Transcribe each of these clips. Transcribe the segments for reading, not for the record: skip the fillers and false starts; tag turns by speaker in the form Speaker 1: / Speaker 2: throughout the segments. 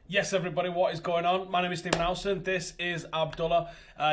Speaker 1: Yes, everybody, what is going on? My name is Stephen Howson. This is Abdullah.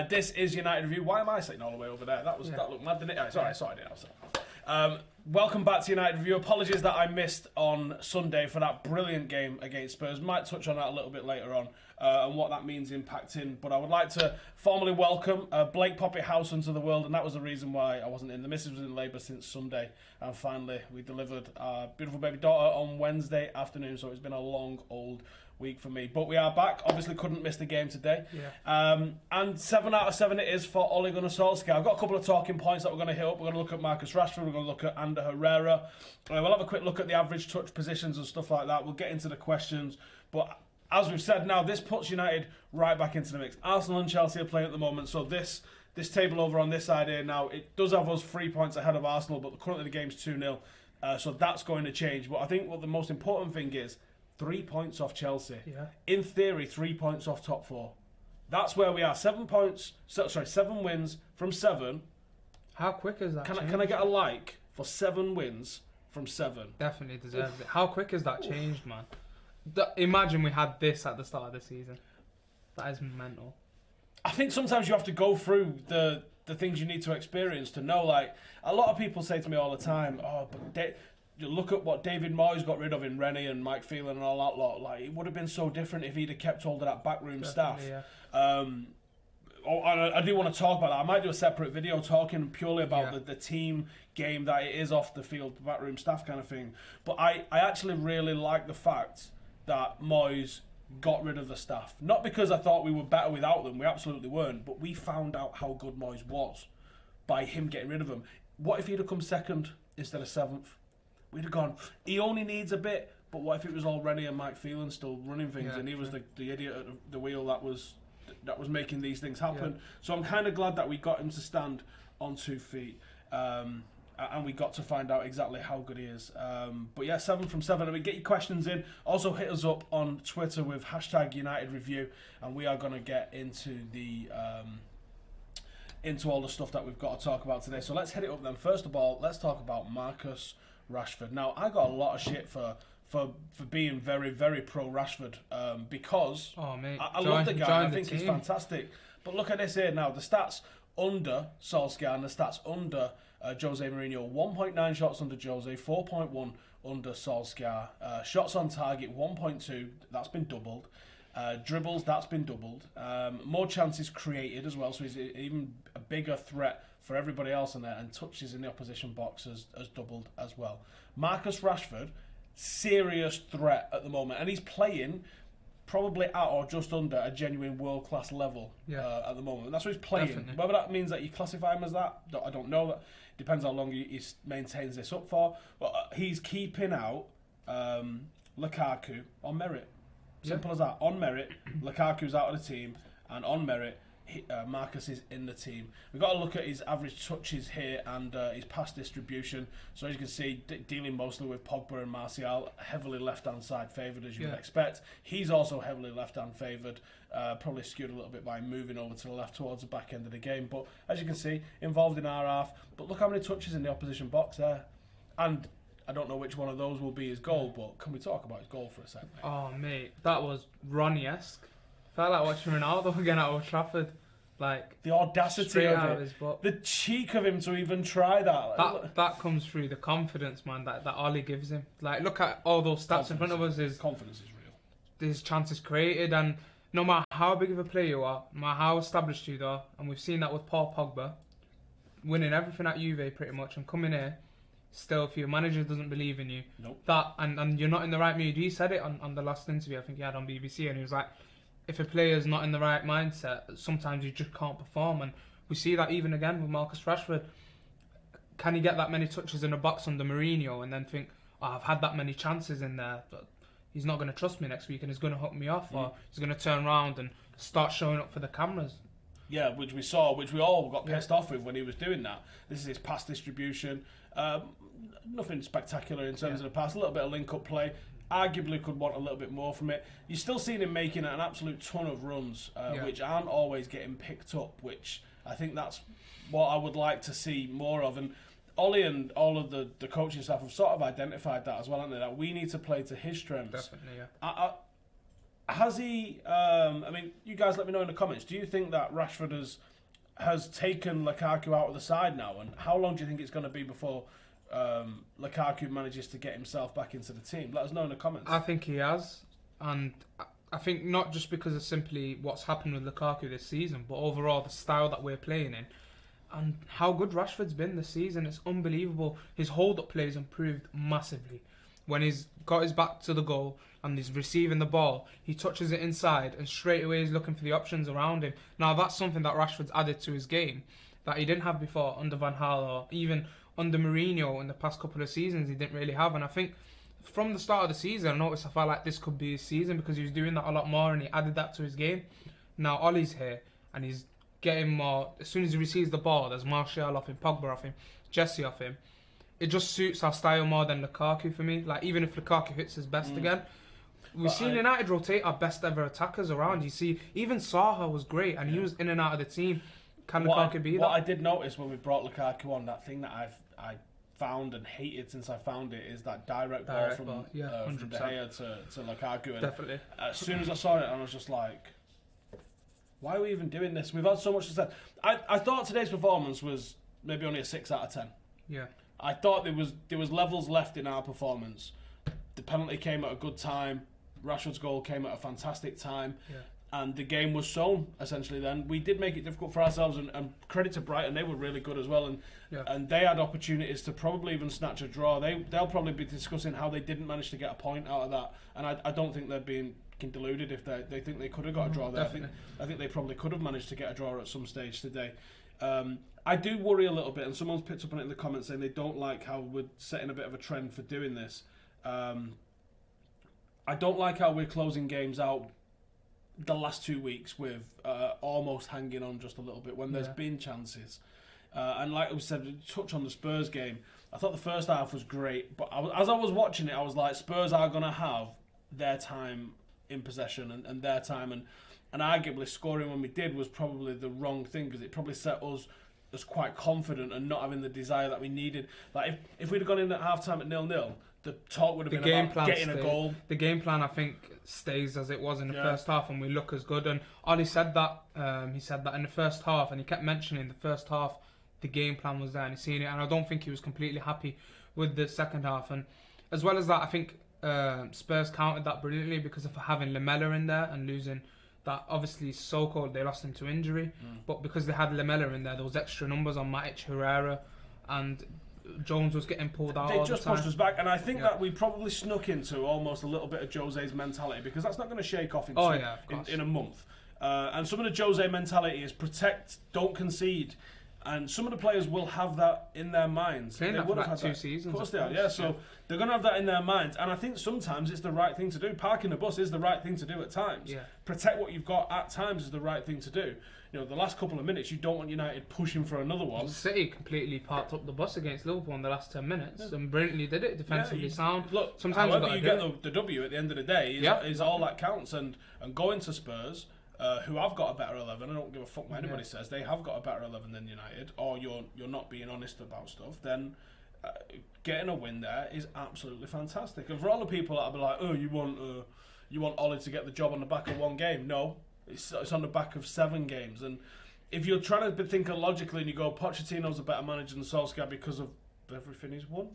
Speaker 1: This is United Review. Why am I sitting all the way over there? That looked mad, didn't it? It's alright, sorry, I didn't. Welcome back to United Review. Apologies that I missed on Sunday for that brilliant game against Spurs. Might touch on that a little bit later on and what that means impacting. But I would like to formally welcome Blake Poppy Howson to the world, and that was the reason why I wasn't in. The missus was in labour since Sunday, and finally we delivered our beautiful baby daughter on Wednesday afternoon. So it's been a long, old week for me, but we are back. Obviously couldn't miss the game today. And 7 out of 7 it is for Ole Gunnar Solskjaer. I've got a couple of talking points that we're going to hit up. We're going to look at Marcus Rashford, we're going to look at Ander Herrera, we'll have a quick look at the average touch positions and stuff like that. We'll get into the questions, but as we've said now, this puts United right back into the mix. Arsenal and Chelsea are playing at the moment, so this table over on this side here now, it does have us 3 points ahead of Arsenal, but currently the game's 2-0, so that's going to change. But I think what the most important thing is 3 points off Chelsea. Yeah. In theory, 3 points off top 4. That's where we are. 7 points. Sorry, 7 wins from 7.
Speaker 2: How quick is that?
Speaker 1: Can I get a like for 7 wins from 7?
Speaker 2: Definitely deserves it. How quick has that changed, man? Imagine we had this at the start of the season. That is mental.
Speaker 1: I think sometimes you have to go through the things you need to experience to know. Like, a lot of people say to me all the time, "Oh, but you look at what David Moyes got rid of in Rennie and Mike Phelan and all that lot. Like, it would have been so different if he'd have kept hold of that backroom staff." Yeah. I do want to talk about that. I might do a separate video talking purely about the team game that it is off the field, the backroom staff kind of thing. But I actually really like the fact that Moyes got rid of the staff. Not because I thought we were better without them. We absolutely weren't. But we found out how good Moyes was by him getting rid of them. What if he'd have come second instead of 7th? We'd have gone, he only needs a bit, but what if it was all Rennie and Mike Phelan still running things, and he was the idiot at the wheel that was making these things happen. So I'm kind of glad that we got him to stand on 2 feet, and we got to find out exactly how good he is. But yeah, 7 from 7. I mean, get your questions in. Also hit us up on Twitter with #UnitedReview, and we are going to get into into all the stuff that we've got to talk about today. So let's hit it up then. First of all, let's talk about Marcus Rashford. Now, I got a lot of shit for being very, very pro Rashford because I love the guy. I think he's fantastic. But look at this here now. The stats under Solskjaer and the stats under Jose Mourinho. 1.9 shots under Jose, 4.1 under Solskjaer. Shots on target, 1.2. That's been doubled. Dribbles, that's been doubled. More chances created as well, so he's even a bigger threat for everybody else in there, and touches in the opposition box has doubled as well. Marcus Rashford, serious threat at the moment, and he's playing probably at or just under a genuine world-class level at the moment. And that's what he's playing. Definitely. Whether that means that you classify him as that, I don't know. That depends how long he maintains this up for. But he's keeping out Lukaku on merit. Simple as that. On merit, Lukaku's out of the team, and on merit, Marcus is in the team. We've got to look at his average touches here and his pass distribution. So as you can see, dealing mostly with Pogba and Martial, heavily left-hand side favoured as you would expect. He's also heavily left-hand favoured, probably skewed a little bit by moving over to the left towards the back end of the game. But as you can see, involved in our half. But look how many touches in the opposition box there. And I don't know which one of those will be his goal, but can we talk about his goal for a second?
Speaker 2: Oh, mate, that was Ronnie-esque. Felt like watching Ronaldo again at Old Trafford. Like,
Speaker 1: the audacity of it, the cheek of him to even try that.
Speaker 2: That comes through the confidence, man, that Ole gives him. Like, look at all those stats in front of us. His
Speaker 1: confidence is real.
Speaker 2: His chances created, and no matter how big of a player you are, no matter how established you are, and we've seen that with Paul Pogba, winning everything at Juve pretty much, and coming here, still, if your manager doesn't believe in you, and you're not in the right mood. He said it on the last interview I think he had on BBC, and he was like, if a player's not in the right mindset, sometimes you just can't perform. And we see that even again with Marcus Rashford. Can he get that many touches in a box under Mourinho and then think, I've had that many chances in there, but he's not going to trust me next week and he's going to hook me off, or he's going to turn around and start showing up for the cameras.
Speaker 1: Yeah, which we all got pissed off with when he was doing that. This is his pass distribution. Nothing spectacular in terms of the pass. A little bit of link-up play. Arguably could want a little bit more from it. You're still seeing him making an absolute ton of runs, which aren't always getting picked up, which I think that's what I would like to see more of. And Ole and all of the coaching staff have sort of identified that as well, haven't they? That we need to play to his strengths.
Speaker 2: Definitely, yeah.
Speaker 1: Has he? I mean, you guys let me know in the comments. Do you think that Rashford has taken Lukaku out of the side now? And how long do you think it's going to be before Lukaku manages to get himself back into the team? Let us know in the comments.
Speaker 2: I think he has, and I think not just because of simply what's happened with Lukaku this season, but overall the style that we're playing in. And how good Rashford's been this season, it's unbelievable. His hold-up play has improved massively. When he's got his back to the goal and he's receiving the ball, he touches it inside and straight away he's looking for the options around him. Now that's something that Rashford's added to his game that he didn't have before under Van Gaal or even under Mourinho in the past couple of seasons he didn't really have. And I think from the start of the season I felt like this could be his season because he was doing that a lot more and he added that to his game. Now Ole's here and he's getting more. As soon as he receives the ball, there's Martial off him, Pogba off him, Jesse off him. It just suits our style more than Lukaku for me. Like even if Lukaku hits his best again, we've seen United rotate our best ever attackers around. You see, even Saha was great and he was in and out of the team. Can Lukaku be that?
Speaker 1: What I did notice when we brought Lukaku on, that thing that I found and hated since I found it is that direct ball from De Gea to Lukaku. And
Speaker 2: definitely.
Speaker 1: As soon as I saw it, I was just like, why are we even doing this? We've had so much to say. I thought today's performance was maybe only a 6 out of 10.
Speaker 2: Yeah.
Speaker 1: I thought there was levels left in our performance. The penalty came at a good time. Rashford's goal came at a fantastic time.
Speaker 2: Yeah.
Speaker 1: And the game was shown, essentially, then. We did make it difficult for ourselves, and credit to Brighton, they were really good as well, and they had opportunities to probably even snatch a draw. They'll probably be discussing how they didn't manage to get a point out of that, and I don't think they're being deluded if they think they could have got a draw there. I think they probably could have managed to get a draw at some stage today. I do worry a little bit, and someone's picked up on it in the comments saying they don't like how we're setting a bit of a trend for doing this. I don't like how we're closing games out the last 2 weeks with almost hanging on just a little bit when there's been chances. And like we said, touch on the Spurs game, I thought the first half was great, but as I was watching it, I was like, Spurs are going to have their time in possession and their time, and arguably scoring when we did was probably the wrong thing because it probably set us as quite confident and not having the desire that we needed. Like if we'd have gone in at half-time at 0-0, the talk would have been about getting a goal.
Speaker 2: The game plan, I think, stays as it was in the first half, and we look as good. And Ollie said that. He said that in the first half, and he kept mentioning the first half, the game plan was there, and he's seen it. And I don't think he was completely happy with the second half. And as well as that, I think Spurs countered that brilliantly because of having Lamella in there and losing that. Obviously, so-called they lost him to injury, but because they had Lamella in there was extra numbers on Matic, Herrera, and Jones was getting pulled out.
Speaker 1: They just pushed us back, and I think that we probably snuck into almost a little bit of Jose's mentality because that's not going to shake off in a month. And some of the Jose mentality is protect, don't concede, and some of the players will have that in their minds.
Speaker 2: They would have had 2 seasons.
Speaker 1: Of course they are, yeah. So they're going to have that in their minds, and I think sometimes it's the right thing to do. Parking the bus is the right thing to do at times.
Speaker 2: Yeah.
Speaker 1: Protect what you've got at times is the right thing to do. You know, the last couple of minutes, you don't want United pushing for another one.
Speaker 2: City completely parked up the bus against Liverpool in the last 10 minutes and brilliantly did it, defensively sound.
Speaker 1: Look, sometimes however you get the W at the end of the day is all that counts. And going to Spurs, who have got a better 11, I don't give a fuck what anybody says, they have got a better 11 than United, or you're not being honest about stuff, then getting a win there is absolutely fantastic. And for all the people that will be like, oh, you want Ole to get the job on the back of one game, no. It's on the back of 7 games, and if you're trying to think logically and you go, Pochettino's a better manager than Solskjaer because of everything he's won.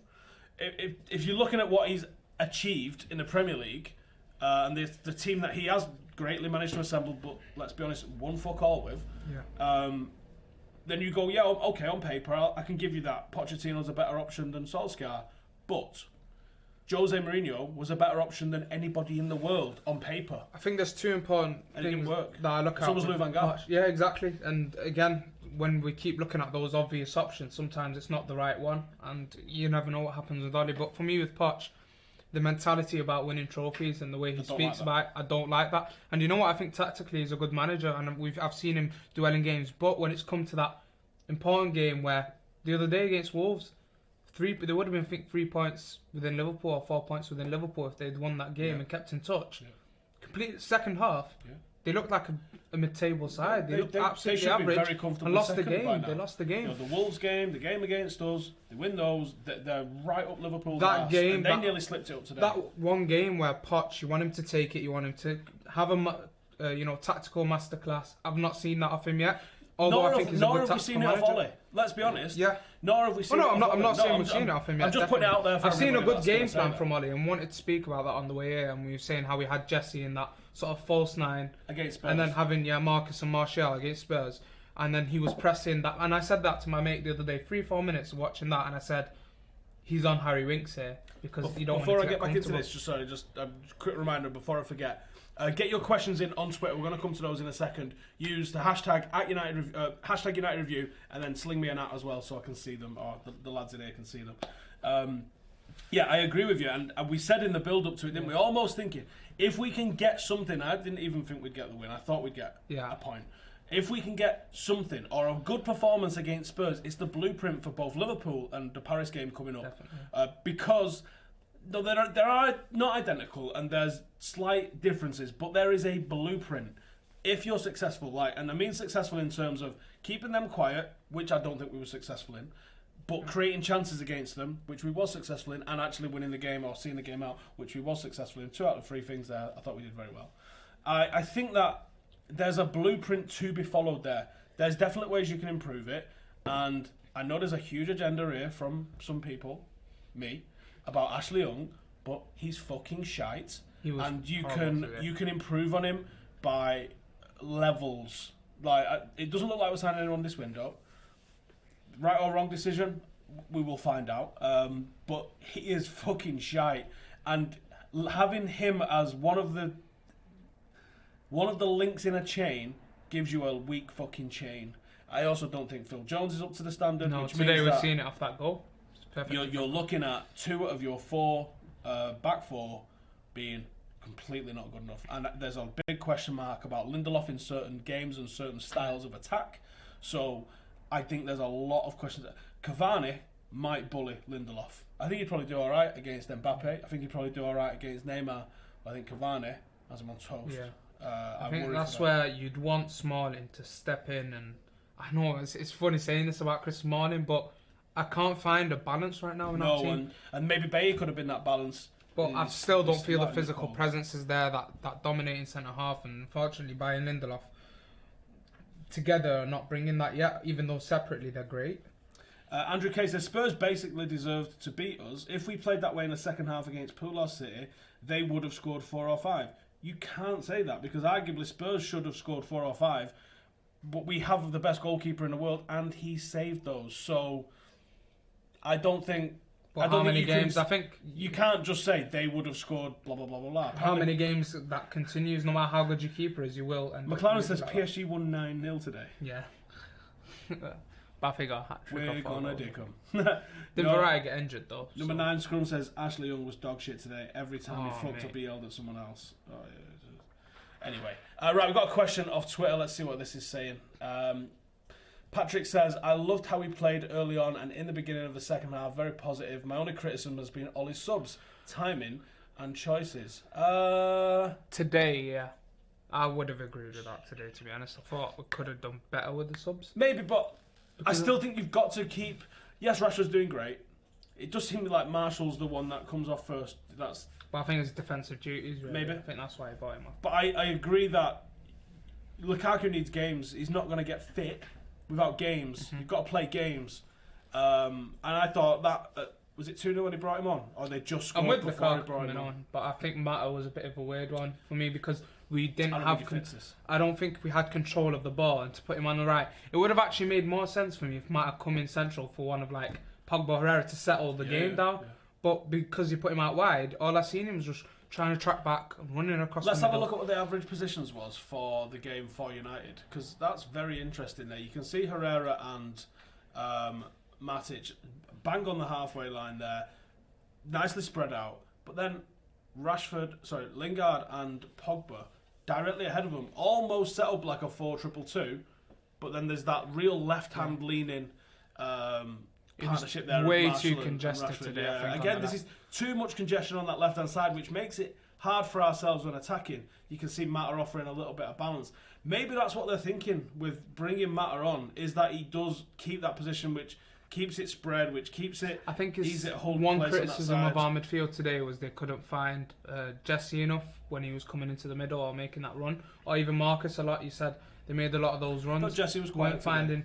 Speaker 1: If you're looking at what he's achieved in the Premier League and the team that he has greatly managed to assemble, but let's be honest, won fuck all with, then you go, yeah, okay, on paper I can give you that. Pochettino's a better option than Solskjaer, but Jose Mourinho was a better option than anybody in the world on paper.
Speaker 2: I think there's 2 important things that I look at.
Speaker 1: So was Louis van Gaal.
Speaker 2: Yeah, exactly. And again, when we keep looking at those obvious options, sometimes it's not the right one, and you never know what happens with Ollie. But for me, with Poch, the mentality about winning trophies and the way he speaks about it, I don't like that. And you know what? I think tactically he's a good manager, and I've seen him do well in games. But when it's come to that important game where the other day against Wolves, they would have been, I think, 3 points within Liverpool or 4 points within Liverpool if they'd won that game and kept in touch. Complete second half, They looked like a mid-table side. They looked absolutely
Speaker 1: should
Speaker 2: average.
Speaker 1: Be very comfortable
Speaker 2: and lost the
Speaker 1: second
Speaker 2: game.
Speaker 1: by now.
Speaker 2: They lost the game.
Speaker 1: You know, the Wolves game, the game against us, they win those. They're right up Liverpool's
Speaker 2: That
Speaker 1: arse,
Speaker 2: game,
Speaker 1: and they nearly slipped it up today.
Speaker 2: That one game where Poch, you want him to take it, you want him to have a tactical masterclass. I've not seen that off him yet. Although I think he's a good tactical manager.
Speaker 1: Nor have we seen it off Ole. Let's be honest.
Speaker 2: Yeah.
Speaker 1: Nor have we seen it off Ole.
Speaker 2: I'm not saying we've seen it off him yet.
Speaker 1: I'm just putting it out there for
Speaker 2: I've seen a good game plan
Speaker 1: that.
Speaker 2: from Ole and wanted to speak about that on the way here. And we were saying how we had Jesse in that sort of false nine.
Speaker 1: Against Spurs.
Speaker 2: And then having Marcus and Martial against Spurs. And then he was pressing that. And I said that to my mate the other day, 3-4 minutes watching that. And I said, he's on Harry Winks here. Because you don't
Speaker 1: before
Speaker 2: want
Speaker 1: I get back into this, just a quick reminder before I forget. Get your questions in on Twitter. We're going to come to those in a second. Use the hashtag United Review, and then sling me an at as well so I can see them, or the lads in here can see them. Yeah, I agree with you. And we said in the build-up to it, didn't we? Almost thinking, if we can get something, I didn't even think we'd get the win. I thought we'd get a point. If we can get something, or a good performance against Spurs, it's the blueprint for both Liverpool and the Paris game coming up. Because... No, they are not identical, and there's slight differences, but there is a blueprint. If you're successful, and I mean successful in terms of keeping them quiet, which I don't think we were successful in, but creating chances against them, which we was successful in, and actually winning the game or seeing the game out, which we was successful in. 2 out of 3 things there, I thought we did very well. I think that there's a blueprint to be followed there. There's definite ways you can improve it, and I know there's a huge agenda here from some people, me, about Ashley Young, but he's fucking shite, and you can improve on him by levels. It doesn't look like we're signing anyone this window. Right or wrong decision, we will find out. But he is fucking shite, and having him as one of the links in a chain gives you a weak fucking chain. I also don't think Phil Jones is up to the standard.
Speaker 2: No,
Speaker 1: which
Speaker 2: today
Speaker 1: means
Speaker 2: we're seeing it off that goal.
Speaker 1: You're looking at 2 of your 4 back 4 being completely not good enough, and there's a big question mark about Lindelof in certain games and certain styles of attack. So I think there's a lot of questions. Cavani might bully Lindelof. I think he'd probably do all right against Mbappe. I think he'd probably do all right against Neymar. I think Cavani has him on toast.
Speaker 2: Yeah. I think that's where you'd want Smalling to step in, and I know it's funny saying this about Chris Smalling, but I can't find a balance right now in our team. And
Speaker 1: maybe Bailly could have been that balance.
Speaker 2: But I still don't feel the physical presence is there, that dominating centre-half. And unfortunately, Bayern Lindelof together are not bringing that yet, even though separately they're great.
Speaker 1: Andrew K says, Spurs basically deserved to beat us. If we played that way in the second half against Pool City, they would have scored 4 or 5. You can't say that, because arguably Spurs should have scored 4 or 5. But we have the best goalkeeper in the world, and he saved those. So... I don't think.
Speaker 2: But how many games? I think
Speaker 1: you can't just say they would have scored. Blah blah blah blah blah.
Speaker 2: How many games that continues? No matter how good your keeper is, you will.
Speaker 1: McLaren says PSG won 9-0 today.
Speaker 2: Yeah. Baffy got a hat trick.
Speaker 1: We're gonna dig him.
Speaker 2: Did Verratti get injured though?
Speaker 1: Number 9 Scrum says Ashley Young was dog shit today. Every time he fucked up, he yelled at someone else. Oh, yeah. Anyway, right, we've got a question off Twitter. Let's see what this is saying. Patrick says, I loved how he played early on and in the beginning of the second half. Very positive. My only criticism has been Ole's subs, timing and choices.
Speaker 2: Today, yeah. I would have agreed with that today, to be honest. I thought we could have done better with the subs.
Speaker 1: Maybe, but because I still think you've got to keep... Yes, Rashford's doing great. It does seem like Marshall's the one that comes off first. But
Speaker 2: I think it's defensive duties, really.
Speaker 1: Maybe.
Speaker 2: I think that's why I bought him off.
Speaker 1: But I agree that Lukaku needs games. He's not going to get fit without games. You've got to play games. And I thought that... was it 2-0 when he brought him on? Or they just scored before he brought him on?
Speaker 2: But I think Mata was a bit of a weird one for me because we didn't have... I don't think we had control of the ball, and to put him on the right. It would have actually made more sense for me if Mata come in central for one of like Pogba Herrera to settle the game down. Yeah. But because you put him out wide, all I seen him was just trying to track back and running across
Speaker 1: Let's
Speaker 2: the
Speaker 1: have
Speaker 2: middle.
Speaker 1: a look at what the average positions was for the game for United, because that's very interesting there. You can see Herrera and Matic bang on the halfway line there, nicely spread out. But then Lingard and Pogba directly ahead of them, almost set up like a 4-2-2. But then there's that real left-hand leaning partnership there.
Speaker 2: Way too congested today.
Speaker 1: Yeah. Again, this is too much congestion on that left-hand side, which makes it hard for ourselves when attacking, you can see Mata offering a little bit of balance. Maybe that's what they're thinking with bringing Mata on, is that he does keep that position, which keeps it spread, which keeps it.
Speaker 2: I think
Speaker 1: easy to hold
Speaker 2: one
Speaker 1: place on that
Speaker 2: criticism
Speaker 1: side.
Speaker 2: of our midfield today was they couldn't find Jesse enough when he was coming into the middle or making that run, or even Marcus a lot. You said they made a lot of those runs.
Speaker 1: But Jesse was quiet
Speaker 2: weren't finding.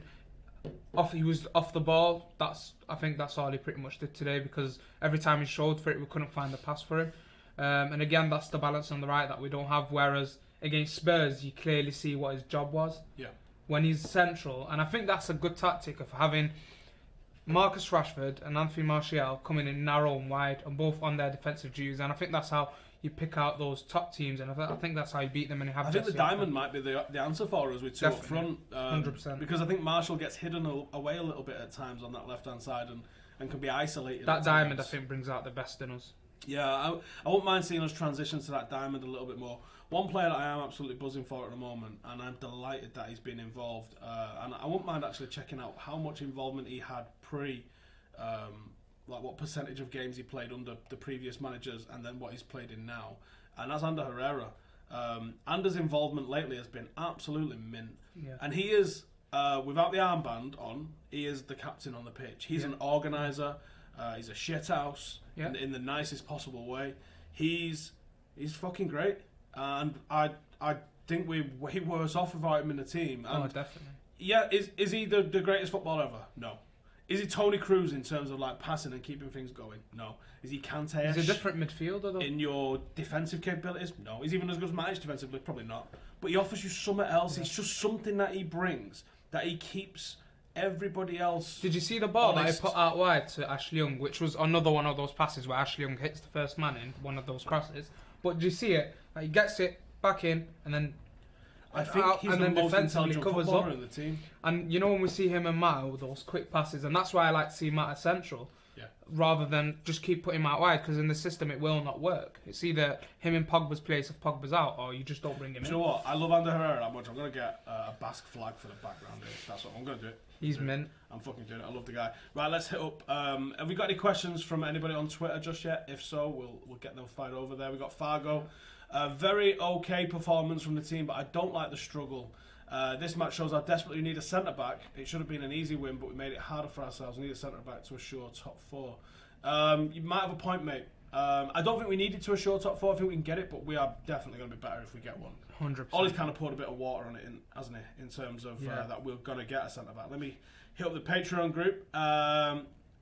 Speaker 2: He was off the ball. I think that's all he pretty much did today, because every time he showed for it, we couldn't find the pass for him. And again, that's the balance on the right that we don't have. Whereas against Spurs, you clearly see what his job was.
Speaker 1: Yeah.
Speaker 2: When he's central, and I think that's a good tactic of having Marcus Rashford and Anthony Martial coming in narrow and wide, and both on their defensive duties. And I think that's how you pick out those top teams, and I think that's how you beat them. And you have.
Speaker 1: I think the diamond might be the answer for us with two up front.
Speaker 2: 100%.
Speaker 1: Because I think Marshall gets hidden away a little bit at times on that left hand side and can be isolated.
Speaker 2: That diamond, I think, brings out the best in us.
Speaker 1: Yeah, I wouldn't mind seeing us transition to that diamond a little bit more. One player that I am absolutely buzzing for at the moment, and I'm delighted that he's been involved. And I wouldn't mind actually checking out how much involvement he had like what percentage of games he played under the previous managers, and then what he's played in now. And that's Ander Herrera. Ander's involvement lately has been absolutely mint.
Speaker 2: Yeah.
Speaker 1: And he is, without the armband on, he is the captain on the pitch. He's an organiser. He's a shithouse in the nicest possible way. He's fucking great. And I think we're way worse off without him in the team. And
Speaker 2: definitely.
Speaker 1: Yeah, is he the greatest footballer ever? No. Is he Tony Cruz in terms of like passing and keeping things going? No. Is he Kante?
Speaker 2: He's a different midfielder though.
Speaker 1: In your defensive capabilities? No. Is he even as good as Matic defensively? Probably not. But he offers you something else. Yeah. It's just something that he brings that he keeps everybody else.
Speaker 2: Did you see the ball
Speaker 1: honest.
Speaker 2: that he put out wide to Ashley Young, which was another one of those passes where Ashley Young hits the first man in one of those crosses? But did you see it? Like, he gets it back in and then
Speaker 1: I think he's
Speaker 2: and
Speaker 1: the
Speaker 2: then
Speaker 1: most
Speaker 2: defensively
Speaker 1: intelligent
Speaker 2: covers
Speaker 1: footballer
Speaker 2: up.
Speaker 1: in the team.
Speaker 2: And you know when we see him and Mata with those quick passes, and that's why I like to see Mata central, rather than just keep putting him out wide, because in the system it will not work. It's either him in Pogba's place if Pogba's out, or you just don't bring him in.
Speaker 1: Do you know what? I love Ander Herrera that much. I'm going to get a Basque flag for the background here. That's what I'm going to do it.
Speaker 2: He's mint.
Speaker 1: I'm fucking doing it. I love the guy. Right, let's hit up. Have we got any questions from anybody on Twitter just yet? If so, we'll get them fired over there. We got Fargo. Very okay performance from the team, but I don't like the struggle. This match shows how desperately we need a centre-back. It should have been an easy win, but we made it harder for ourselves. We need a centre-back to assure top four. You might have a point, mate. I don't think we needed to assure top four. I think we can get it, but we are definitely going to be better if we get one.
Speaker 2: 100%.
Speaker 1: Ollie's kind of poured a bit of water on it, hasn't he, in terms of that we're going to get a centre-back. Let me hit up the Patreon group.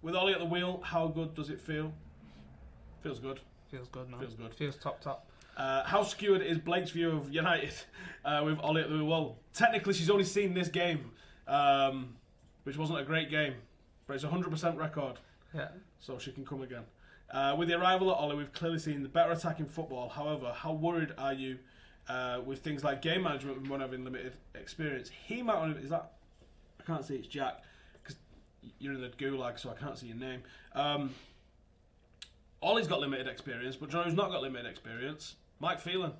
Speaker 1: With Ollie at the wheel, how good does it feel? Feels good.
Speaker 2: Feels good, man.
Speaker 1: Feels good.
Speaker 2: Feels top.
Speaker 1: How skewered is Blake's view of United with Ollie at the wheel? Well, technically she's only seen this game, which wasn't a great game, but it's a 100% record.
Speaker 2: Yeah.
Speaker 1: So she can come again. With the arrival of Ollie, we've clearly seen the better attacking football. However, how worried are you with things like game management when having limited experience? He might want to, is that, I can't see, it's Jack, because you're in the gulag, so I can't see your name. Ollie's got limited experience, but Johnny's not got limited experience. Mike Phelan.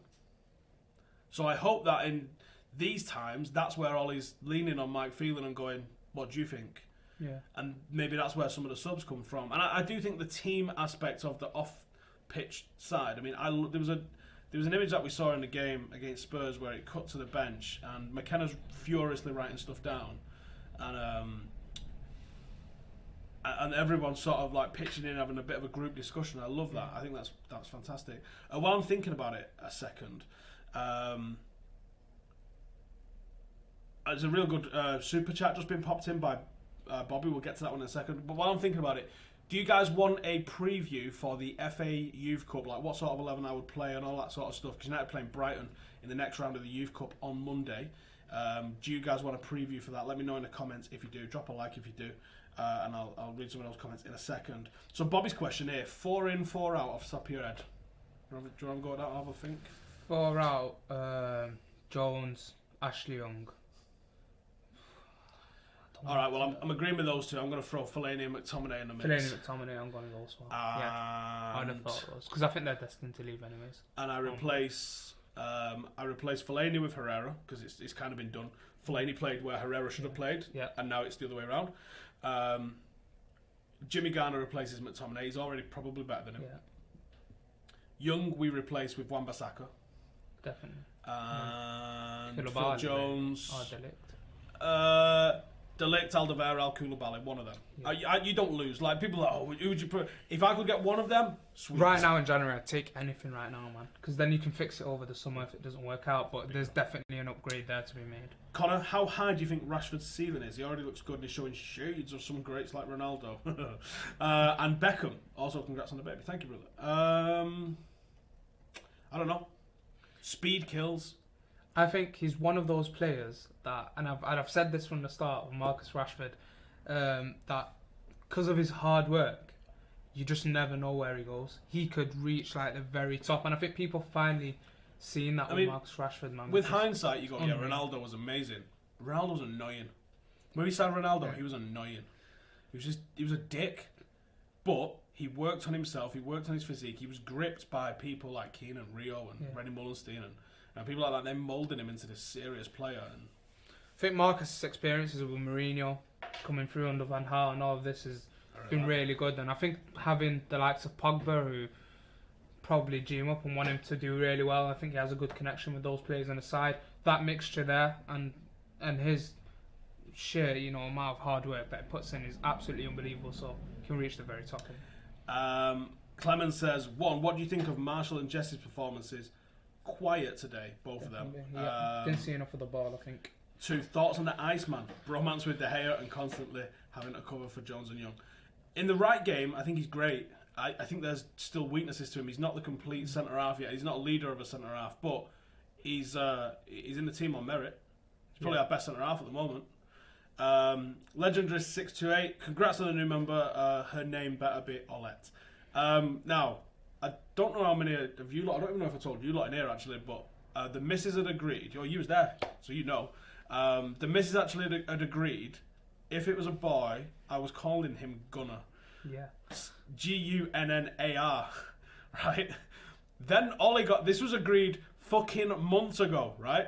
Speaker 1: So I hope that in these times, that's where Ollie's leaning on Mike Phelan and going, what do you think?
Speaker 2: Yeah.
Speaker 1: And maybe that's where some of the subs come from. And I do think the team aspect of the off-pitch side, I mean, there was an image that we saw in the game against Spurs where it cut to the bench and McKenna's furiously writing stuff down. And everyone's sort of like pitching in, having a bit of a group discussion. I love that. I think that's fantastic. While I'm thinking about it a second, there's a real good super chat just been popped in by Bobby. We'll get to that one in a second. But while I'm thinking about it, do you guys want a preview for the FA Youth Cup? Like what sort of 11 I would play and all that sort of stuff? Because United are playing Brighton in the next round of the Youth Cup on Monday. Do you guys want a preview for that? Let me know in the comments if you do. Drop a like if you do. And I'll read some of those comments in a second. So Bobby's question here, 4 in, 4 out off the top of your head. Do you want to go with that and have a think?
Speaker 2: 4 out, Jones, Ashley Young.
Speaker 1: Alright, well I'm agreeing with those two. I'm going to throw Fellaini and McTominay in the mix.
Speaker 2: Fellaini and McTominay, I'm going to go as well. Yeah, I'd have thought those. Because I think they're destined to leave anyways.
Speaker 1: And I replace Fellaini with Herrera, because it's kind of been done. Fellaini played where Herrera should have played, and now it's the other way around. Jimmy Garner replaces McTominay. He's already probably better than him. Young we replace with Wan-Bissaka.
Speaker 2: Definitely.
Speaker 1: And Phil
Speaker 2: Koulibaly,
Speaker 1: Jones.
Speaker 2: or Delict.
Speaker 1: Delict, Alderweireld, Koulibaly, one of them.
Speaker 2: Yeah.
Speaker 1: You don't lose. Like, people are like, oh, who would you put? If I could get one of them, sweet.
Speaker 2: Right now in January, I'd take anything right now, man. Because then you can fix it over the summer if it doesn't work out. But there's definitely an upgrade there to be made.
Speaker 1: Connor, how high do you think Rashford's ceiling is? He already looks good and he's showing shades of some greats like Ronaldo. And Beckham. Also, congrats on the baby. Thank you, brother. I don't know. Speed kills.
Speaker 2: I think he's one of those players that, and I've said this from the start with Marcus Rashford, that because of his hard work, you just never know where he goes. He could reach like the very top, and I think people finally seen that with Marcus Rashford, man.
Speaker 1: With hindsight, you go, yeah, Ronaldo was amazing. Ronaldo was annoying. When we signed Ronaldo, he was annoying. He was a dick. But he worked on himself. He worked on his physique. He was gripped by people like Keane and Rio and Rennie Mullenstein and people like that. They moulded him into this serious player. And
Speaker 2: I think Marcus' experiences with Mourinho coming through under Van Gaal and all of this has been really good. And I think having the likes of Pogba, who probably G up and want him to do really well, I think he has a good connection with those players on the side. That mixture there and his sheer, amount of hard work that he puts in is absolutely unbelievable. So he can reach the very top.
Speaker 1: Clemens says, what do you think of Marshall and Jesse's performances? Quiet today, both of them.
Speaker 2: Yeah, didn't see enough of the ball, I think.
Speaker 1: 2 thoughts on the Iceman, bromance with De Gea and constantly having to cover for Jones and Young. In the right game, I think he's great. I think there's still weaknesses to him. He's not the complete centre half yet. He's not a leader of a centre half, but he's in the team on merit. He's probably our best centre half at the moment. Legendary 628. Congrats on the new member. Her name better be Olette. Now, I don't know how many of you lot, I don't even know if I told you lot in here actually, but the missus had agreed, you was there, so you know. The missus actually had agreed, if it was a boy, I was calling him Gunnar.
Speaker 2: Yeah.
Speaker 1: Gunnar, right? Then Ollie this was agreed fucking months ago, right?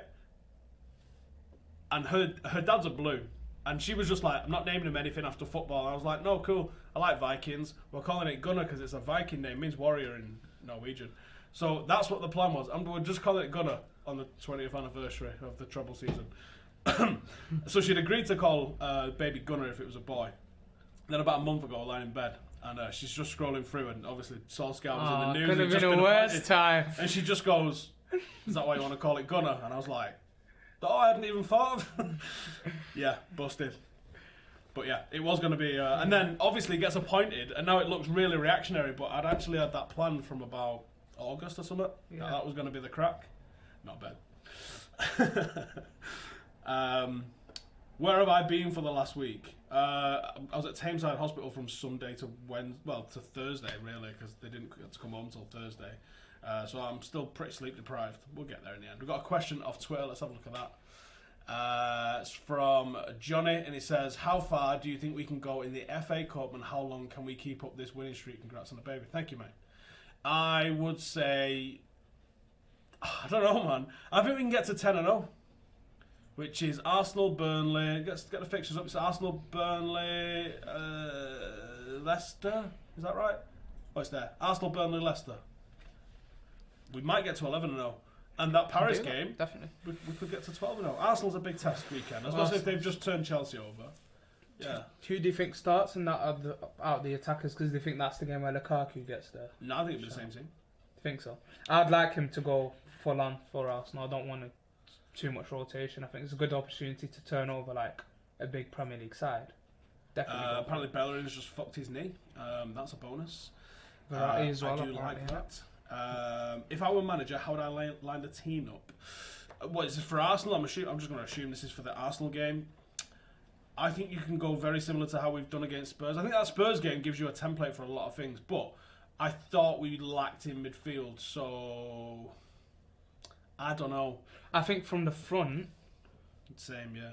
Speaker 1: And her dad's a blue. And she was just like, I'm not naming him anything after football. And I was like, no, cool. I like Vikings. We're calling it Gunnar because it's a Viking name. It means warrior in Norwegian. So that's what the plan was. And we're just calling it Gunnar on the 20th anniversary of the treble season. So she'd agreed to call baby Gunnar if it was a boy. Then about a month ago, I lying in bed. And she's just scrolling through. And obviously, Solskjaer was in the news.
Speaker 2: Could have been a worse time.
Speaker 1: And she just goes, is that why you want to call it Gunnar? And I was like, oh, I hadn't even thought of. Yeah, busted. But yeah, it was going to be. And then obviously he gets appointed, and now it looks really reactionary. But I'd actually had that planned from about August or something. Yeah. That was going to be the crack. Not bad. Where have I been for the last week? I was at Tameside Hospital from Sunday to to Thursday, really, because they didn't get to come home until Thursday. So I'm still pretty sleep deprived. We'll get there in the end. We've got a question off Twitter. Let's have a look at that. It's from Johnny, and he says, how far do you think we can go in the FA Cup, and how long can we keep up this winning streak? Congrats on the baby. Thank you, mate. I would say, I don't know, man. I think we can get to 10-0, which is Arsenal, Burnley. Let's get the fixtures up. It's Arsenal, Burnley, Leicester. Is that right? Oh, it's there. Arsenal, Burnley, Leicester. We might get to 11-0. And that Paris game,
Speaker 2: definitely.
Speaker 1: We could get to 12-0. Arsenal's a big test weekend, especially if they've just turned Chelsea over. Yeah.
Speaker 2: Who do you think starts in that out the attackers? Because they think that's the game where Lukaku gets there.
Speaker 1: No, I think it'll be the same team.
Speaker 2: I think so. I'd like him to go full on for Arsenal. I don't want too much rotation. I think it's a good opportunity to turn over like a big Premier League side. Definitely.
Speaker 1: Apparently Bellerin's just fucked his knee. That's a bonus.
Speaker 2: Variety as well.
Speaker 1: I do like that. If I were manager, how would I line the team up? What is this for Arsenal? I'm just going to assume this is for the Arsenal game. I think you can go very similar to how we've done against Spurs. I think that Spurs game gives you a template for a lot of things, but I thought we lacked in midfield, so I don't know.
Speaker 2: I think from the front,
Speaker 1: same, yeah.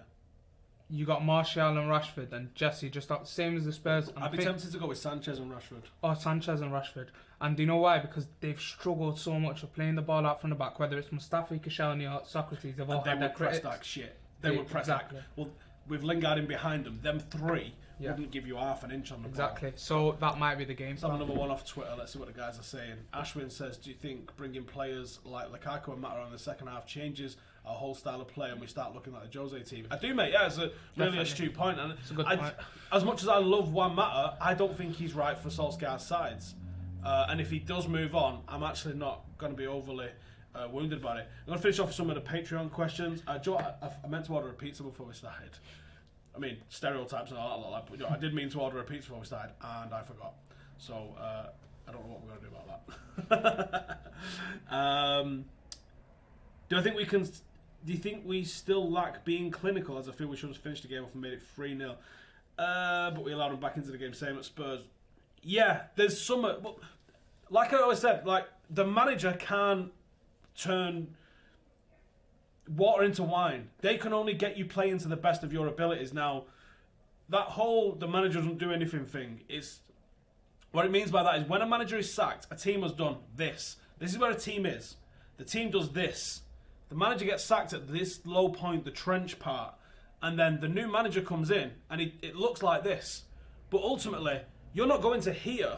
Speaker 2: You got Martial and Rashford, and Jesse just the same as the Spurs. And
Speaker 1: I'd be tempted to go with Sanchez and Rashford.
Speaker 2: Oh, Sanchez and Rashford. And do you know why? Because they've struggled so much of playing the ball out from the back, whether it's Mustafi, Koscielny or Socrates. They've all had their critics.
Speaker 1: They would press that shit. They would press that. Well, with Lingard in behind them, them three wouldn't give you half an inch on the ball.
Speaker 2: Exactly. So that might be the game.
Speaker 1: Let's have another one off Twitter. Let's see what the guys are saying. Ashwin says, do you think bringing players like Lukaku and Mata in the second half changes our whole style of play and we start looking like the Jose team? I do, mate. Yeah, it's a really astute point. And
Speaker 2: it's a good point.
Speaker 1: As much as I love Juan Mata, I don't think he's right for Solskjaer's sides. And if he does move on, I'm actually not going to be overly wounded about it. I'm going to finish off with some of the Patreon questions. Joe, I meant to order a pizza before we started. I mean, stereotypes and all that, but I did mean to order a pizza before we started, and I forgot. So, I don't know what we're going to do about that. Do you think we still lack being clinical, as I feel we should have finished the game off and made it 3-0? But we allowed them back into the game, same at Spurs. Yeah, there's some... like I always said, like, the manager can't turn water into wine. They can only get you playing to the best of your abilities. Now, that whole the manager doesn't do anything thing, is what it means by that is when a manager is sacked, a team has done this. This is where a team is. The team does this. The manager gets sacked at this low point, the trench part, and then the new manager comes in and it looks like this. But ultimately, you're not going to here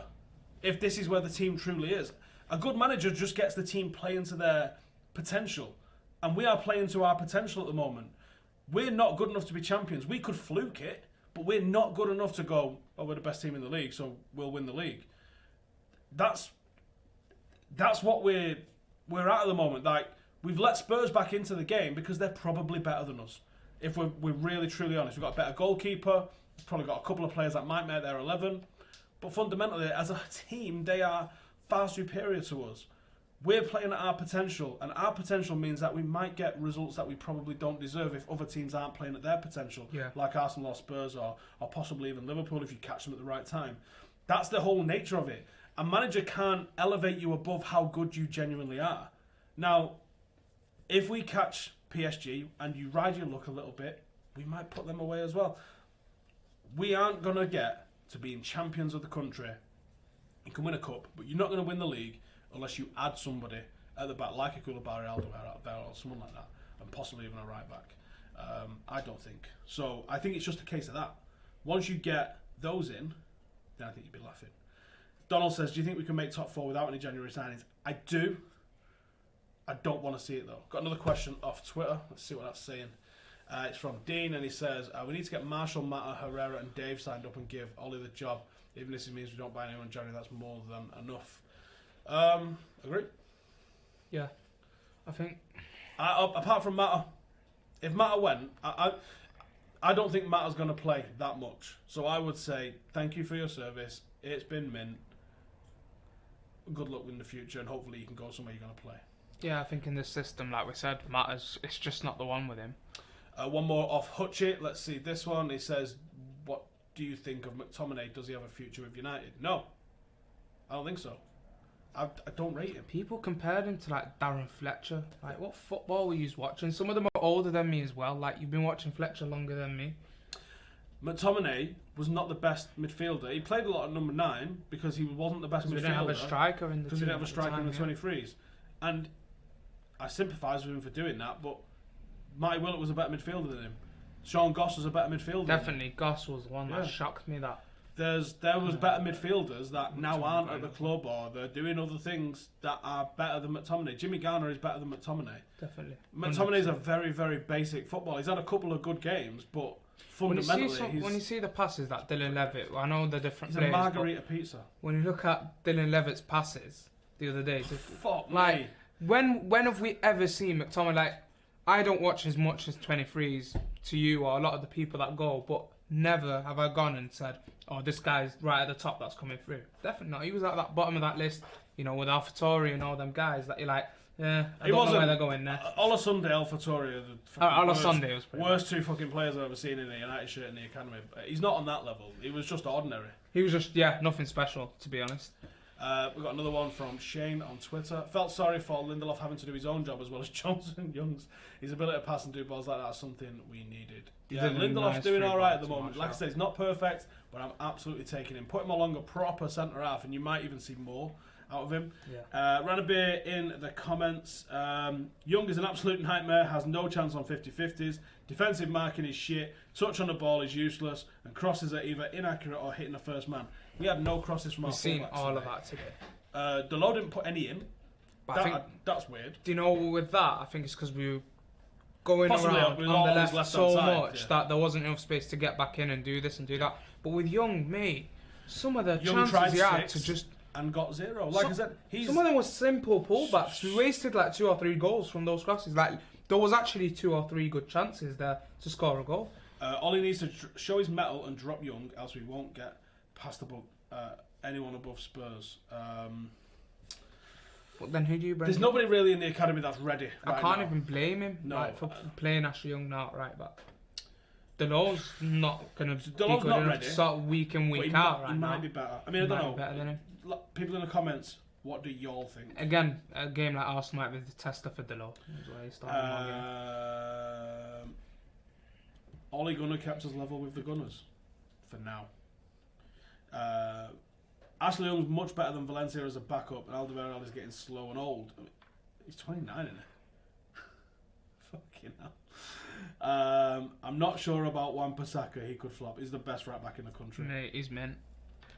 Speaker 1: if this is where the team truly is. A good manager just gets the team playing to their potential. And we are playing to our potential at the moment. We're not good enough to be champions. We could fluke it, but we're not good enough to go, oh, we're the best team in the league, so we'll win the league. That's what we're at the moment. Like, we've let Spurs back into the game because they're probably better than us. If we're really, truly honest. We've got a better goalkeeper. We've probably got a couple of players that might make their 11. But fundamentally, as a team, they are far superior to us. We're playing at our potential, and our potential means that we might get results that we probably don't deserve if other teams aren't playing at their potential, like Arsenal or Spurs or possibly even Liverpool if you catch them at the right time. That's the whole nature of it. A manager can't elevate you above how good you genuinely are. Now, if we catch PSG and you ride your luck a little bit, we might put them away as well. We aren't going to get to being champions of the country. You can win a cup, but you're not going to win the league unless you add somebody at the back, like a Koulibaly out there or someone like that, and possibly even a right back. I don't think. So I think it's just a case of that. Once you get those in, then I think you'd be laughing. Donald says, do you think we can make top 4 without any January signings? I do. I don't want to see it, though. Got another question off Twitter. Let's see what that's saying. It's from Dean, and he says, we need to get Marshall, Mata, Herrera, and Dave signed up and give Ollie the job. Even if it means we don't buy anyone in January, that's more than enough. Agree?
Speaker 2: Yeah, I think.
Speaker 1: Apart from Mata, if Mata went, I don't think Mata's going to play that much. So I would say, thank you for your service. It's been mint. Good luck in the future, and hopefully you can go somewhere you're going to play.
Speaker 2: Yeah, I think in this system, like we said, Mata's, it's just not the one with him.
Speaker 1: One more off Hutchie. Let's see this one. He says, what do you think of McTominay? Does he have a future with United? No. I don't think so. I don't rate him.
Speaker 2: People compared him to like Darren Fletcher. Like, what football were you watching? Some of them are older than me as well. Like, you've been watching Fletcher longer than me.
Speaker 1: McTominay was not the best midfielder. He played a lot at number 9 because he wasn't the best midfielder.
Speaker 2: We didn't have a striker in the
Speaker 1: because we didn't have a striker in the 23s. And I sympathise with him for doing that, but Matty Willett was a better midfielder than him. Sean Goss was a better midfielder.
Speaker 2: Definitely, Goss was the one that shocked me.
Speaker 1: There was better midfielders that now aren't at the club, or they're doing other things that are better than McTominay. Jimmy Garner is better than McTominay.
Speaker 2: Definitely.
Speaker 1: McTominay's a very, very basic footballer. He's had a couple of good games, but fundamentally,
Speaker 2: when you see the passes that Dylan Levitt, I know the different
Speaker 1: he's
Speaker 2: players,
Speaker 1: a margarita pizza.
Speaker 2: When you look at Dylan Levitt's passes the other day,
Speaker 1: fuck
Speaker 2: like
Speaker 1: me.
Speaker 2: when have we ever seen McTominay? Like, I don't watch as much as 23s to you or a lot of the people that go, but never have I gone and said, oh, this guy's right at the top that's coming through. Definitely not. He was at that bottom of that list, you know, with AlphaTauri and all them guys that you're like, I don't know where they're going next.
Speaker 1: Olasunde, AlphaTauri,
Speaker 2: Olasunde was
Speaker 1: worst 2 fucking players I've ever seen in a United shirt in the academy. He's not on that level. He was just ordinary.
Speaker 2: He was just, nothing special, to be honest.
Speaker 1: We've got another one from Shane on Twitter. Felt sorry for Lindelof having to do his own job as well as Johnson Young's. His ability to pass and do balls like that is something we needed. Yeah, Lindelof's doing all right at the moment. Like I said, he's not perfect, but I'm absolutely taking him. Put him along a proper centre half, and you might even see more out of him.
Speaker 2: Yeah.
Speaker 1: Ranabir in the comments. Young is an absolute nightmare, has no chance on 50-50s. Defensive marking is shit. Touch on the ball is useless, and crosses are either inaccurate or hitting the first man. We had no crosses from our fullbacks.
Speaker 2: We've seen all of that today.
Speaker 1: Delot didn't put any in. That's weird.
Speaker 2: Do you know, with that, I think it's because we were going
Speaker 1: Possibly
Speaker 2: around
Speaker 1: with
Speaker 2: on the
Speaker 1: all
Speaker 2: left so
Speaker 1: side,
Speaker 2: much that there wasn't enough space to get back in and do this and do that. But with Young, mate, some of the chances he had to just...
Speaker 1: And got 0. Like I said,
Speaker 2: some of them were simple pullbacks. We wasted like 2 or 3 goals from those crosses. Like, there was actually 2 or 3 good chances there to score a goal.
Speaker 1: Ollie needs to show his mettle and drop Young, else we won't get past anyone above Spurs.
Speaker 2: But then who do you bring?
Speaker 1: There's nobody really in the academy that's ready.
Speaker 2: I can't even blame him for playing Ashley Young now right back. Delot's not going to be good enough to start week in, week out right now.
Speaker 1: He might be better. I mean, I don't know.
Speaker 2: Better than him.
Speaker 1: People in the comments, what do y'all think?
Speaker 2: Again, a game like Arsenal might be the tester for Delot.
Speaker 1: Ole Gunnar kept us level with the Gunners for now. Ashley Young's much better than Valencia as a backup, and Alderweireld is getting slow and old. I mean, he's 29, isn't he? Fucking hell. I'm not sure about Wan-Bissaka. He could flop. He's the best right back in the country.
Speaker 2: Mate, he's mint.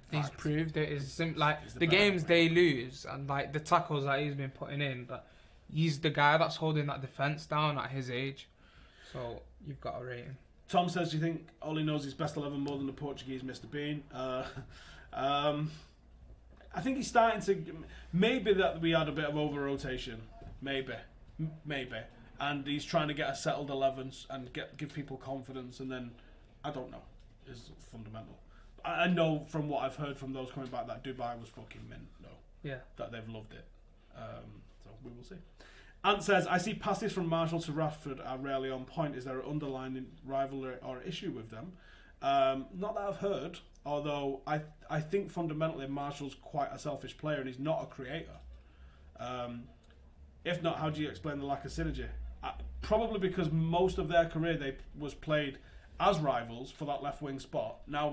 Speaker 2: He's proved it. It's like the games they lose and like the tackles that he's been putting in. But he's the guy that's holding that defence down at his age. So you've got to rate him.
Speaker 1: Tom says, do you think Ollie knows his best 11 more than the Portuguese Mr. Bean? I think he's starting to... Maybe that we had a bit of over-rotation. Maybe. And he's trying to get a settled 11s and give people confidence. And then, I don't know, is fundamental. I know from what I've heard from those coming back that Dubai was fucking mint, though.
Speaker 2: Yeah.
Speaker 1: That they've loved it. So we will see. Ant says, I see passes from Marshall to Rashford are rarely on point. Is there an underlying rivalry or issue with them? Not that I've heard, although I think fundamentally Marshall's quite a selfish player and he's not a creator. If not, how do you explain the lack of synergy? Probably because most of their career was played as rivals for that left wing spot. Now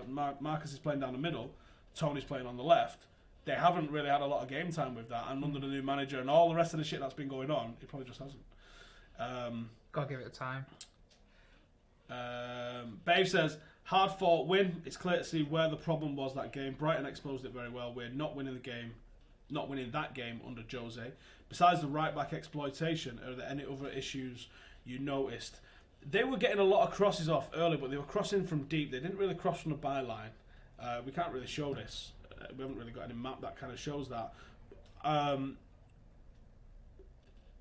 Speaker 1: Marcus is playing down the middle, Tony's playing on the left. They haven't really had a lot of game time with that, and under the new manager and all the rest of the shit that's been going on, it probably just hasn't.
Speaker 2: Gotta give it time.
Speaker 1: Babe says, hard fought win. It's clear to see where the problem was that game. Brighton exposed it very well. We're not winning that game under Jose. Besides the right back exploitation, are there any other issues you noticed? They were getting a lot of crosses off early, but they were crossing from deep. They didn't really cross from the byline. We can't really show this. We haven't really got any map that kind of shows that.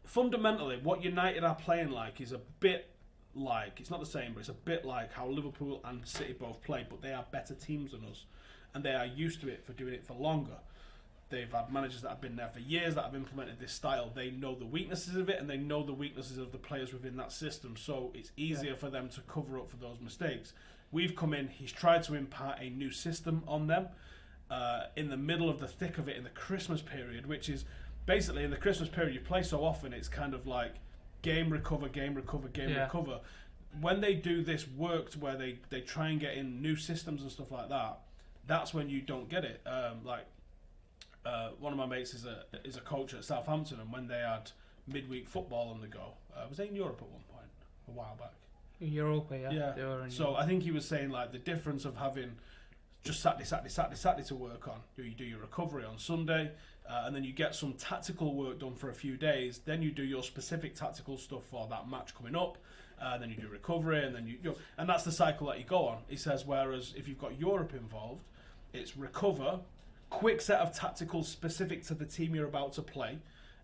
Speaker 1: Fundamentally, what United are playing like is a bit like, it's not the same, but it's a bit like how Liverpool and City both play, but they are better teams than us. And they are used to it for doing it for longer. They've had managers that have been there for years that have implemented this style. They know the weaknesses of it and they know the weaknesses of the players within that system. So it's easier for them to cover up for those mistakes. We've come in, he's tried to impart a new system on them in the middle of the thick of it in the Christmas period, which is basically in the Christmas period you play so often, it's kind of like game recover. When they do this work to where they try and get in new systems and stuff like that, that's when you don't get it. One of my mates is a coach at Southampton, and when they had midweek football on the go, was they in Europe at one point a while back?
Speaker 2: Europa, yeah.
Speaker 1: So I think he was saying like the difference of having just Saturday to work on. You do your recovery on Sunday, and then you get some tactical work done for a few days. Then you do your specific tactical stuff for that match coming up. Then you do recovery, and then and that's the cycle that you go on. He says, whereas if you've got Europe involved, it's recover, quick set of tacticals specific to the team you're about to play,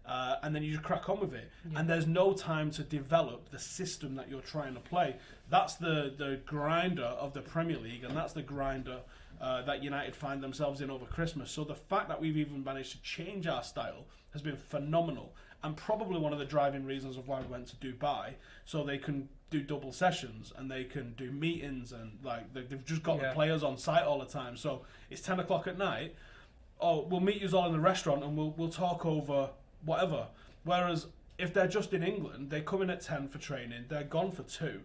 Speaker 1: and then you just crack on with it. Yeah. And there's no time to develop the system that you're trying to play. That's the grinder of the Premier League, and that's the grinder that United find themselves in over Christmas. So the fact that we've even managed to change our style has been phenomenal, and probably one of the driving reasons of why we went to Dubai, so they can do double sessions and they can do meetings, and like they've just got the players on site all the time. So it's 10 o'clock at night. Oh, we'll meet you all in the restaurant and we'll talk over whatever. Whereas if they're just in England, they come in at 10 for training, they're gone for 2.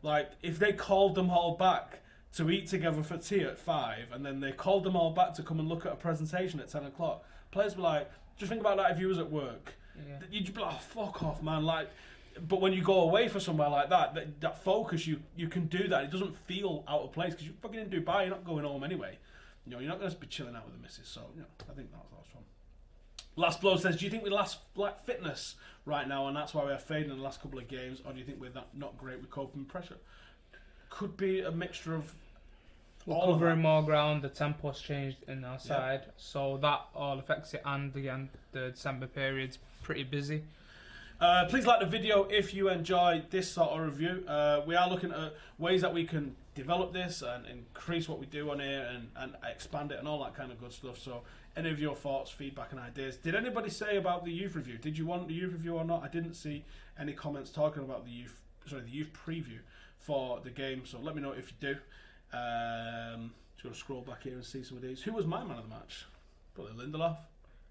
Speaker 1: Like, if they called them all back to eat together for tea at 5, and then they called them all back to come and look at a presentation at 10 o'clock. Players were like, just think about that if you was at work. Yeah. You'd be like, oh, fuck off, man. Like, but when you go away for somewhere like that focus, you can do that. It doesn't feel out of place because you're fucking in Dubai. You're not going home anyway. You know, you're not going to be chilling out with the missus. So, you know, I think that was fun. Last Blow says, do you think we lack fitness right now, and that's why we are fading in the last couple of games, or do you think we're not great with coping pressure? Could be a mixture of.
Speaker 2: We're covering more ground, the tempo's changed in our side, so that all affects it, and again, the December period's pretty busy.
Speaker 1: Please like the video if you enjoy this sort of review. We are looking at ways that we can develop this and increase what we do on here and expand it and all that kind of good stuff. So any of your thoughts, feedback and ideas. Did anybody say about the youth review? Did you want the youth review or not? I didn't see any comments talking about the youth preview for the game, so let me know if you do. Just going to scroll back here and see some of these. Who was my man of the match? Probably Lindelof.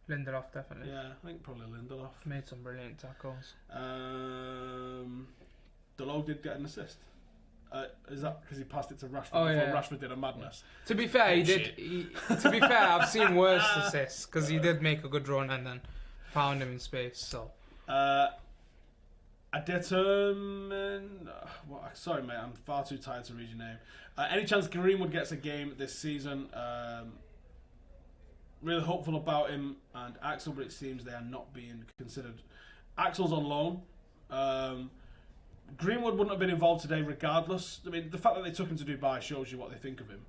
Speaker 2: Lindelof, definitely.
Speaker 1: Yeah, I think probably Lindelof.
Speaker 2: Made some brilliant tackles.
Speaker 1: Delo did get an assist. Is that because he passed it to Rashford before Rashford did a madness?
Speaker 2: Yeah. To be fair, he did. To be fair, I've seen worse assists because he did make a good run and then found him in space. So.
Speaker 1: I determine. Sorry, mate. I'm far too tired to read your name. Any chance Greenwood gets a game this season? Really hopeful about him and Axel, but it seems they are not being considered. Axel's on loan. Greenwood wouldn't have been involved today regardless. I mean, the fact that they took him to Dubai shows you what they think of him.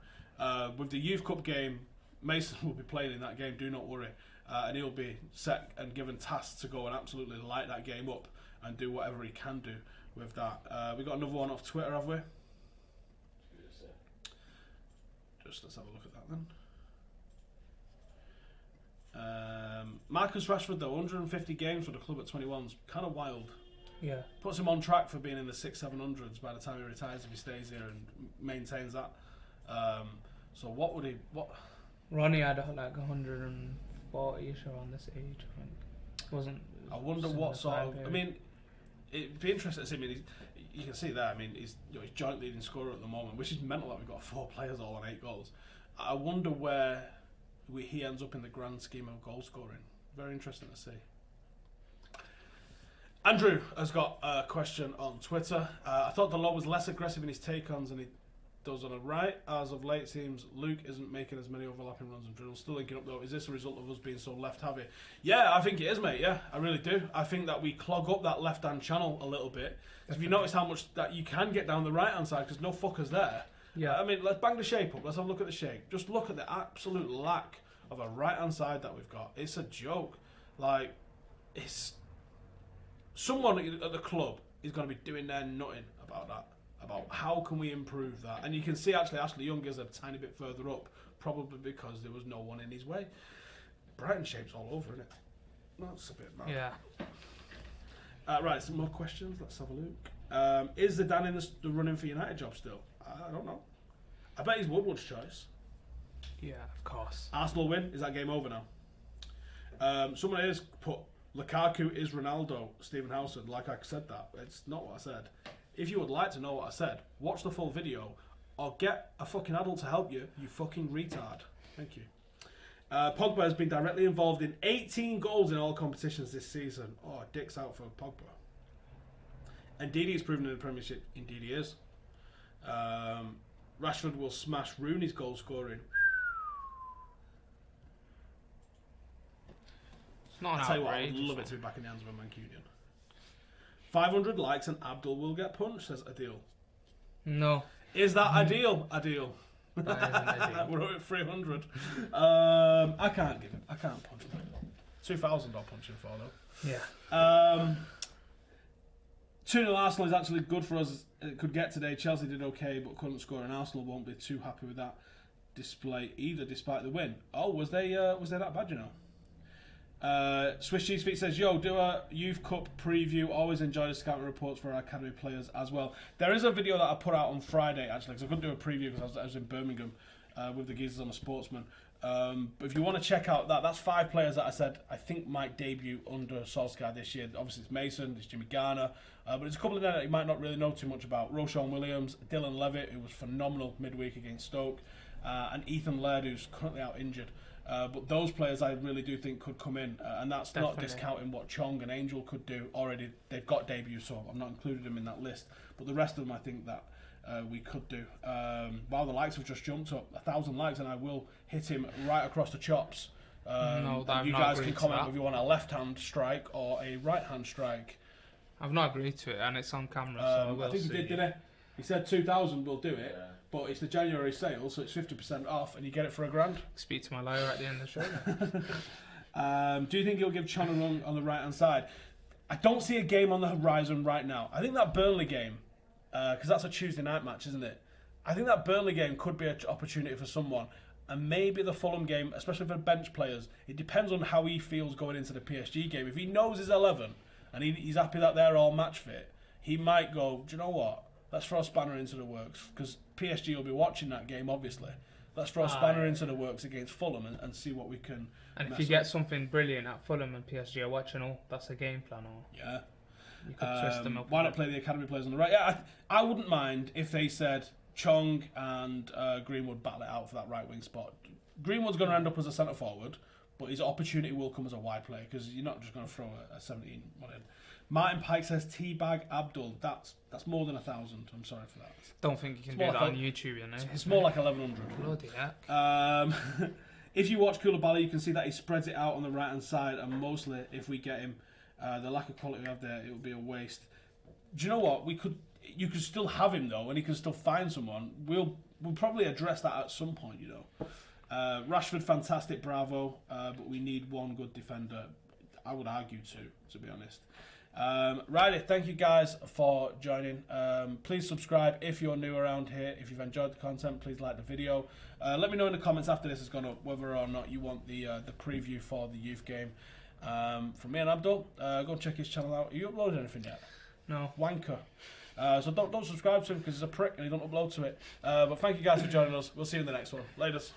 Speaker 1: With the Youth Cup game, Mason will be playing in that game, do not worry. And he'll be set and given tasks to go and absolutely light that game up and do whatever he can do with that. We got another one off Twitter, have we? Just let's have a look at that then. Marcus Rashford, though, 150 games for the club at 21's kind of wild.
Speaker 2: Yeah.
Speaker 1: Puts him on track for being in the 600-700s by the time he retires if he stays here and maintains that. So what would he...
Speaker 2: Ronnie had like 140-ish around this age, I think.
Speaker 1: I wonder what sort of... I mean, it'd be interesting to see. I mean, you can see there, I mean, he's joint leading scorer at the moment, which is mental that we've got 4 players all on 8 goals. I wonder where he ends up in the grand scheme of goal scoring. Very interesting to see. Andrew has got a question on Twitter. I thought the law was less aggressive in his take-ons than he does on the right. As of late, it seems Luke isn't making as many overlapping runs and drills. Still linking up though. Is this a result of us being so left-heavy? Yeah, I think it is, mate. Yeah, I really do. I think that we clog up that left-hand channel a little bit. If you notice how much that you can get down the right-hand side because no fuckers there. Yeah. I mean, let's bang the shape up. Let's have a look at the shape. Just look at the absolute lack of a right-hand side that we've got. It's a joke. Like, it's... Someone at the club is going to be doing their nutting about that. About how can we improve that. And you can see, actually, Ashley Young is a tiny bit further up, probably because there was no one in his way. Brighton shape's all over, isn't it? That's a bit mad.
Speaker 2: Yeah.
Speaker 1: Right, some more questions. Let's have a look. Is Zidane in the running for United job still? I don't know. I bet he's Woodward's choice.
Speaker 2: Yeah, of course.
Speaker 1: Arsenal win. Is that game over now? Someone has put Lukaku is Ronaldo, Stephen Howson. Like I said that. It's not what I said. If you would like to know what I said, watch the full video or get a fucking adult to help you, you fucking retard. Thank you. Pogba has been directly involved in 18 goals in all competitions this season. Oh, dick's out for Pogba. Indeed, he's proven in the Premiership. Indeed, he is. Rashford will smash Rooney's goal scoring.
Speaker 2: It's not
Speaker 1: I tell you what, I would love it to be back in the hands of a Mancunian. 500 likes and Abdul will get punched, says Adil.
Speaker 2: No.
Speaker 1: Is that ideal? Adil.
Speaker 2: That isn't ideal.
Speaker 1: We're at 300. I can't give him. I can't punch him. 2,000 I'll punch him for, though.
Speaker 2: Yeah.
Speaker 1: 2-0 Arsenal is actually good for us. It could get today. Chelsea did okay, but couldn't score, and Arsenal won't be too happy with that display either, despite the win. Oh, was they that bad, you know? Swiss Cheese Feet says, yo, do a Youth Cup preview. Always enjoy the scouting reports for our academy players as well. There is a video that I put out on Friday, actually, because I couldn't do a preview because I was in Birmingham with the geezers on the Sportsman. But if you want to check out that's 5 players that I said I think might debut under Solskjaer this year. Obviously, it's Mason, it's Jimmy Garner, but there's a couple of them that you might not really know too much about. Roshan Williams, Dylan Levitt, who was phenomenal midweek against Stoke, and Ethan Laird, who's currently out injured. But those players I really do think could come in, and that's Definitely. Not discounting what Chong and Angel could do already. They've got debuts, so I'm not including them in that list. But the rest of them I think that we could do. Wow, the likes have just jumped up 1,000 likes, and I will hit him right across the chops.
Speaker 2: No,
Speaker 1: you guys can comment if you want a left-hand strike or a right-hand strike.
Speaker 2: I've not agreed to it, and it's on camera, so I will
Speaker 1: I think
Speaker 2: see.
Speaker 1: he did, didn't he? He said 2,000 will do it, but it's the January sale, so it's 50% off, and you get it for £1,000.
Speaker 2: Speak to my lawyer at the end of the show.
Speaker 1: Do you think he'll give Chon a run on the right-hand side? I don't see a game on the horizon right now. I think that Burnley game, because that's a Tuesday night match, isn't it? I think that Burnley game could be an opportunity for someone. And maybe the Fulham game, especially for bench players, it depends on how he feels going into the PSG game. If he knows his 11 and he's happy that they're all match fit, he might go, do you know what? Let's throw a spanner into the works. Because PSG will be watching that game, obviously. Let's throw a spanner into the works against Fulham and see what we can.
Speaker 2: And if you get something brilliant at Fulham and PSG are watching, that's a game plan.
Speaker 1: Yeah.
Speaker 2: You could twist them up.
Speaker 1: Why not play the academy players on the right? Yeah, I wouldn't mind if they said Chong and Greenwood battle it out for that right wing spot. Greenwood's going to end up as a centre forward, but his opportunity will come as a wide player because you're not just going to throw a 17 one in. Martin Pike says teabag Abdul. That's more than 1,000. I'm sorry for that.
Speaker 2: Don't think you can do that on YouTube, you know.
Speaker 1: It's more like 1,100.
Speaker 2: Bloody heck.
Speaker 1: If you watch Koulibaly, you can see that he spreads it out on the right hand side, and mostly if we get him, the lack of quality we have there, it would be a waste. Do you know what? You could still have him though, and he can still find someone. We'll probably address that at some point, you know. Rashford, fantastic, bravo, but we need one good defender. I would argue two, to be honest. Righty, thank you guys for joining. Please subscribe if you're new around here. If you've enjoyed the content, please like the video. Let me know in the comments after this has gone up whether or not you want the preview for the youth game. From me and Abdul, go and check his channel out. Have you uploaded anything yet?
Speaker 2: No.
Speaker 1: Wanker. So don't subscribe to him because he's a prick and he don't upload to it. But thank you guys for joining us. We'll see you in the next one. Laters.